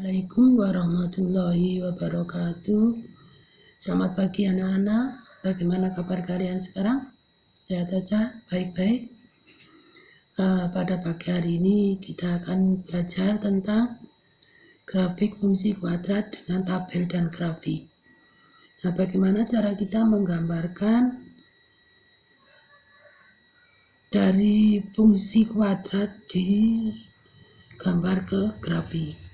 Assalamualaikum warahmatullahi wabarakatuh. Selamat pagi anak-anak. Bagaimana kabar kalian sekarang? Sehat saja? Baik-baik? Pada pagi hari ini kita akan belajar tentang grafik fungsi kuadrat dengan tabel dan grafik. Nah, bagaimana cara kita menggambarkan dari fungsi kuadrat di gambar ke grafik?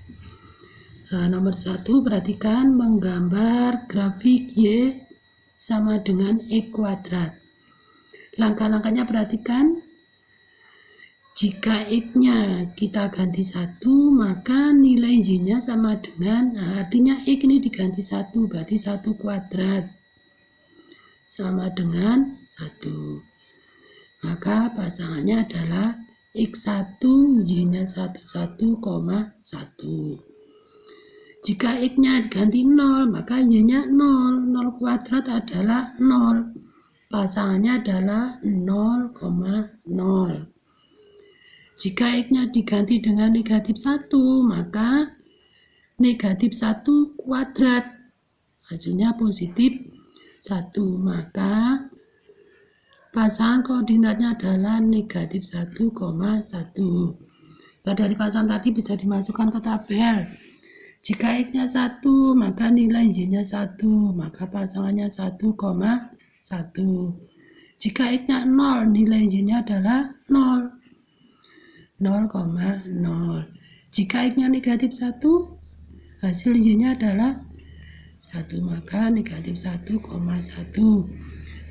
Nah, nomor 1, perhatikan menggambar grafik Y sama dengan X kuadrat. Langkah-langkahnya perhatikan. Jika X-nya kita ganti 1, maka nilai Y-nya sama dengan, artinya X ini diganti 1, berarti 1 kuadrat sama dengan 1. Maka pasangannya adalah X1, Y-nya 1, 1,1. Jika X-nya diganti 0, maka Y-nya 0. 0 kuadrat adalah 0. Pasangannya adalah 0,0. Jika X-nya diganti dengan negatif 1, maka negatif 1 kuadrat. Hasilnya positif 1. Maka pasangan koordinatnya adalah negatif 1,1. Nah, dari pasangan tadi bisa dimasukkan ke tabel. Jika X-nya 1, maka nilai Y-nya 1, maka pasangannya 1,1. Jika X-nya 0, nilai Y-nya adalah 0, 0,0. Jika X-nya negatif 1, hasil Y-nya adalah 1, maka negatif 1,1.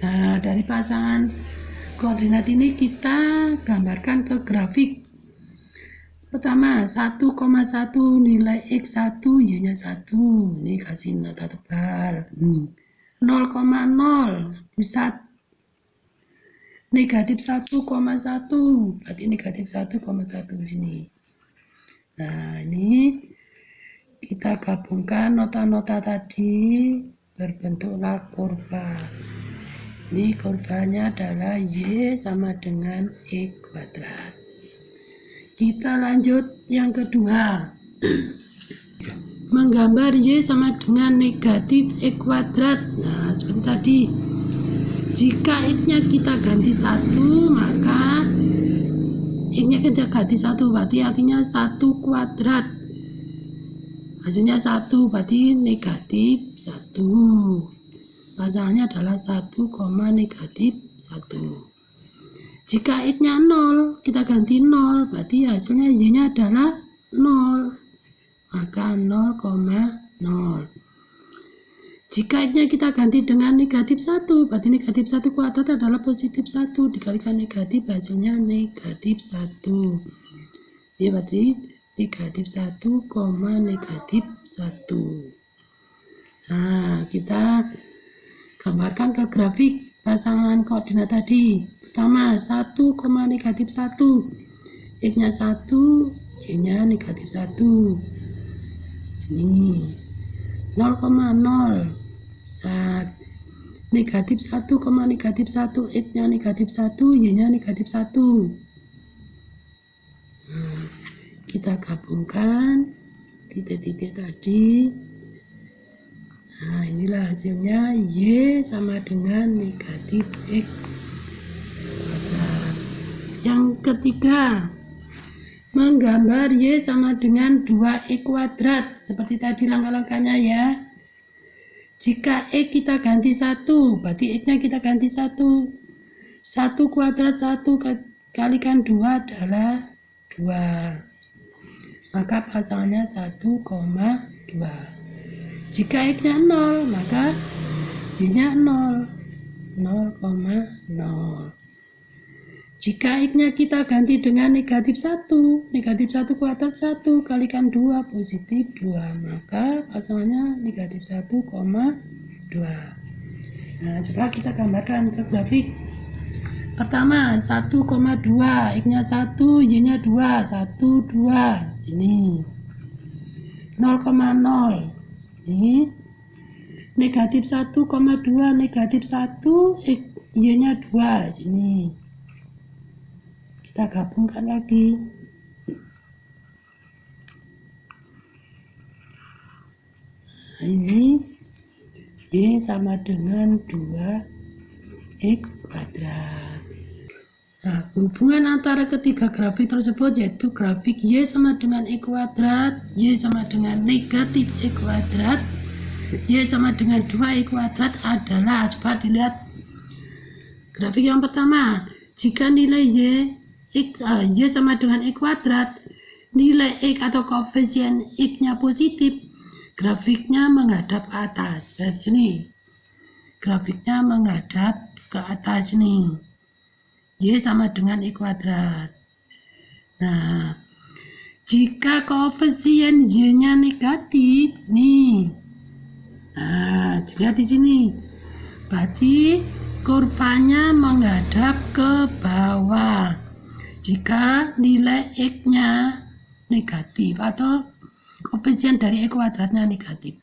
Nah, dari pasangan koordinat ini kita gambarkan ke grafik. Pertama, 1,1 nilai X1, Y-nya 1. Ini kasih nota tebal. 0,0 pusat. Negatif 1,1. Berarti negatif 1,1 di sini. Nah, ini kita gabungkan nota-nota tadi berbentuklah kurva. Ini kurvanya adalah Y sama dengan X kuadrat. Kita lanjut yang kedua. Menggambar Y sama dengan negatif X kuadrat. Nah, seperti tadi. Jika X-nya kita ganti 1, maka X-nya kita ganti 1, berarti artinya 1 kuadrat. Hasilnya 1, berarti negatif 1. Pasangannya adalah 1, negatif 1. Jika X-nya 0, kita ganti 0, berarti hasilnya Y-nya adalah 0. Maka 0,0. Jika X-nya kita ganti dengan negatif 1, berarti negatif 1 kuadrat adalah positif 1. Dikalikan negatif, hasilnya negatif 1. Ya, berarti negatif 1, negatif 1. Nah, kita gambarkan ke grafik pasangan koordinat tadi. Pertama, 1, negatif 1. X-nya 1, Y-nya negatif 1. Sini. 0,0. Pusat. Negatif 1, negatif 1. X-nya negatif 1, Y-nya negatif 1. Nah, kita gabungkan titik-titik tadi. Nah, inilah hasilnya Y sama dengan negatif X. Yang ketiga, menggambar Y sama dengan 2X kuadrat. Seperti tadi langkah-langkahnya ya. Jika X kita ganti 1, berarti X-nya kita ganti 1. 1 kuadrat 1 kalikan 2 adalah 2. Maka pasangannya 1,2. Jika X-nya 0, maka Y-nya 0. 0,0. Jika X-nya kita ganti dengan negatif 1, negatif 1 kuadrat 1 kalikan 2 positif 2, maka pasangannya negatif 1,2. Nah, coba kita gambarkan ke grafik. Pertama, 1,2, X-nya 1, Y-nya 2, 1, 2, sini. 0,0, ini. Negatif 1,2, negatif 1, Y-nya 2, sini. Kita gabungkan lagi. Nah, ini Y sama dengan 2X kuadrat. Nah, hubungan antara ketiga grafik tersebut yaitu grafik Y sama dengan X kuadrat, Y sama dengan negatif X kuadrat, Y sama dengan 2X kuadrat adalah, coba dilihat grafik yang pertama. Jika nilai Y sama dengan X kuadrat, nilai X atau koefisien X-nya positif, grafiknya menghadap ke atas. Dari sini grafiknya menghadap ke atas nih. Y sama dengan X kuadrat. Nah, jika koefisien Y-nya negatif nih, nah dilihat di sini, berarti kurvanya menghadap ke bawah. Jika nilai X-nya negatif atau koefisien dari X kuadratnya negatif,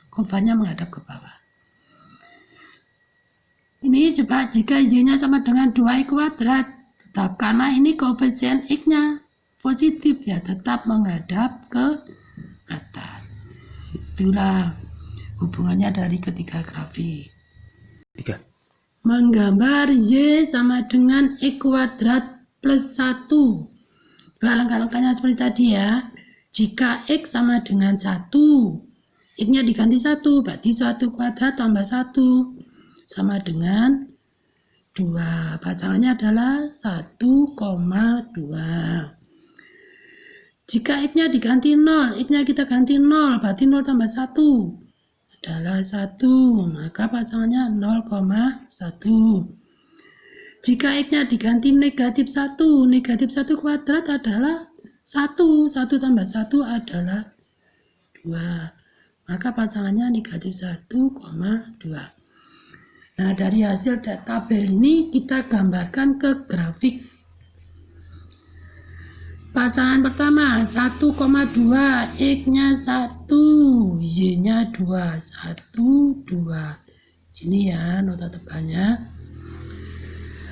kurvanya menghadap ke bawah. Ini coba jika Y-nya sama dengan 2X kuadrat, tetap karena ini koefisien X-nya positif ya, tetap menghadap ke atas. Itulah hubungannya dari ketiga grafik. Menggambar Y sama dengan X kuadrat plus 1. Langkah-langkahnya seperti tadi ya. Jika X sama dengan 1, X-nya diganti 1, berarti 1 kuadrat tambah 1 sama dengan 2. Pasangannya adalah 1,2. Jika X-nya diganti 0, X-nya kita ganti 0, berarti 0 tambah 1 adalah 1, maka pasangannya 0,1. Jika X-nya diganti negatif 1, negatif 1 kuadrat adalah 1, 1 tambah 1 adalah 2, maka pasangannya negatif 1,2. Nah, dari hasil tabel ini kita gambarkan ke grafik. Pasangan pertama 1,2, X-nya 1, Y-nya 2, 1, 2. Sini ya nota tebalnya.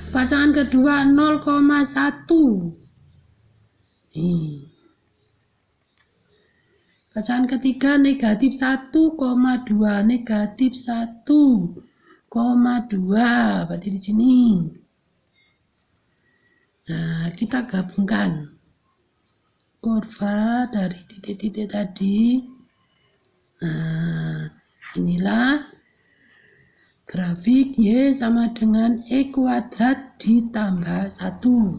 Pasangan kedua 0,1. Nih. Pasangan ketiga negatif 1,2, negatif 1,2, berarti di sini. Nah, kita gabungkan kurva dari titik-titik tadi. Nah, inilah grafik Y sama dengan X kuadrat ditambah 1.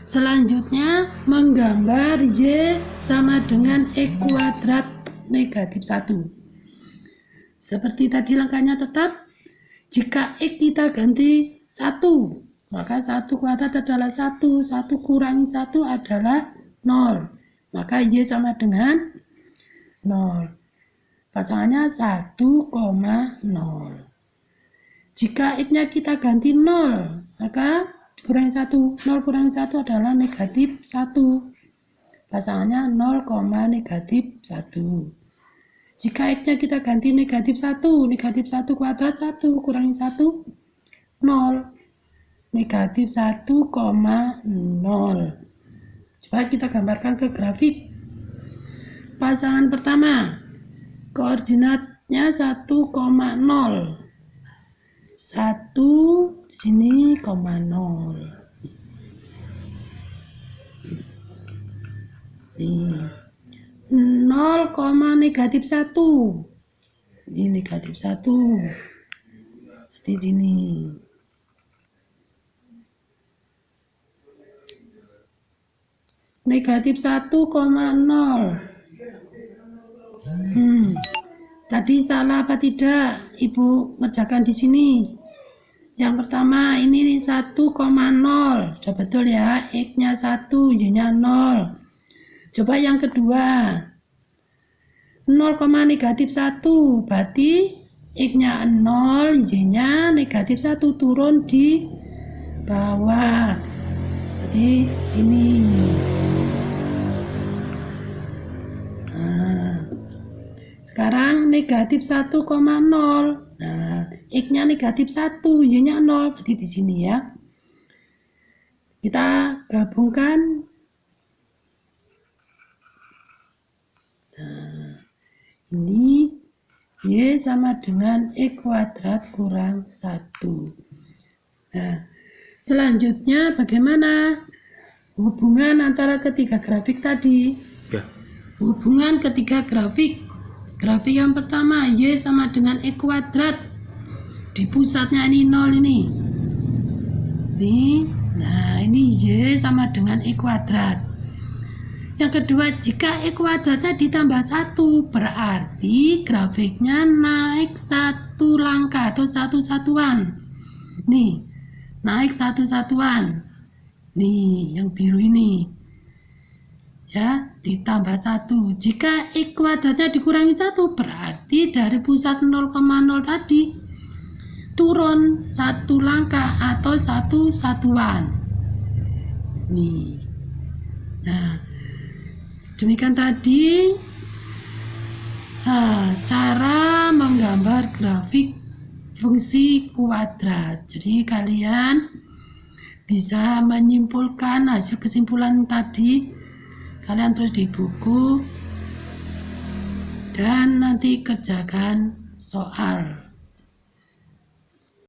Selanjutnya menggambar Y sama dengan X kuadrat negatif 1. Seperti tadi langkahnya tetap. Jika X kita ganti 1, maka 1 kuadrat adalah 1, 1 kurangi 1 adalah 0, maka Y sama dengan 0. Pasangannya 1,0. Jika X-nya kita ganti 0, maka dikurangi 1. 0 kurangi 1 adalah negatif 1. Pasangannya 0, negatif 1. Jika X-nya kita ganti negatif 1, negatif 1 kuadrat 1 kurangi 1, 0. Negatif 1,0. Coba kita gambarkan ke grafik. Pasangan pertama, koordinatnya 1,0. 1 di sini, 0. Nih. 0, negatif 1. Ini negatif 1. Di sini. Negatif 1,0. Tadi salah apa tidak? Ibu ngerjakan di sini. Yang pertama ini 1,0. Coba betul ya. X-nya 1, Y-nya 0. Coba yang kedua. 0, negatif 1. Berarti X-nya 0, Y-nya negatif 1. Turun di bawah. Berarti sini. Sekarang negatif 1,0. Nah, X-nya negatif 1, Y-nya 0. Berarti di sini ya. Kita gabungkan. Nah, ini Y sama dengan E kuadrat kurang 1. Nah, selanjutnya bagaimana hubungan antara ketiga grafik tadi? Ya. Hubungan ketiga grafik. Grafik yang pertama, Y sama dengan E kuadrat. Di pusatnya ini 0 ini. Nah, ini Y sama dengan E kuadrat. Yang kedua, jika E kuadratnya ditambah 1, berarti grafiknya naik 1 langkah atau 1 satuan. Nih, naik 1 satuan. Nih, yang biru ini. Ya, ditambah 1. Jika E kuadratnya dikurangi 1, berarti dari pusat 0,0 tadi turun 1 langkah atau 1 satuan. Nih. Nah, demikian tadi cara menggambar grafik fungsi kuadrat. Jadi kalian bisa menyimpulkan hasil kesimpulan tadi, kalian tulis di buku dan nanti kerjakan soal.